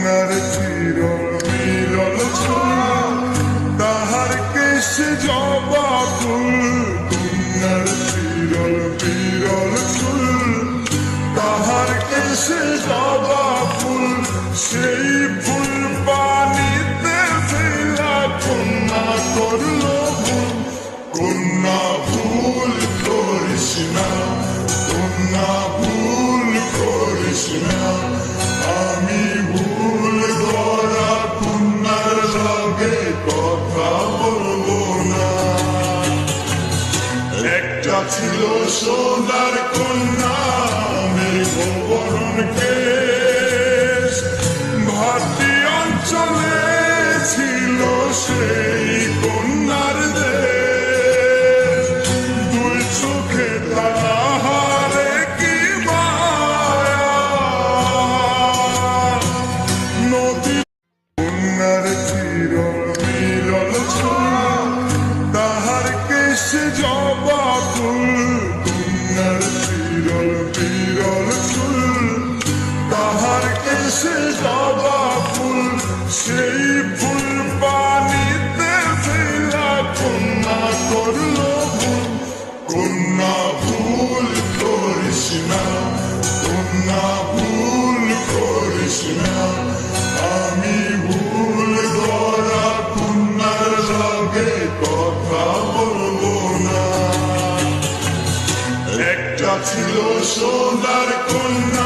কন্যার চিরল মিলল চুল, তাহার কেশে জবা ফুল। কন্যার চিরল বিরল চুল, তাহার কেশে জবা ফুল। সেই ফুল পানিতে ফেলা কন্যা করল ভুল। কন্যা ভুল করিস না, কন্যা ভুল করিস না। আমি ভুল করা কন্যার লগে কথা বলবো না। একটা ছিল সোনার কন্যা, মেঘবরণ কেশ। ভাটি অঞ্চলে ছিল সেই কন্যার দেশ। দুই চোখে তাহারে কি মায়া, নদী। কন্যার চিরল মিলল চুল, তাহার কেশে জবা ফুল। কন্যার চিরল বিরল চুল, তাহার কেশে জবা ফুল। সেই ফুল পানিতে ফেলা কন্যা করল ভুল। কন্যা ভুল করিস না, কন্যা ভুল করিস না। আমি ভুল করা কন্যার লগে কথা বলবো না। একটা ছিল সোনার কন্যা,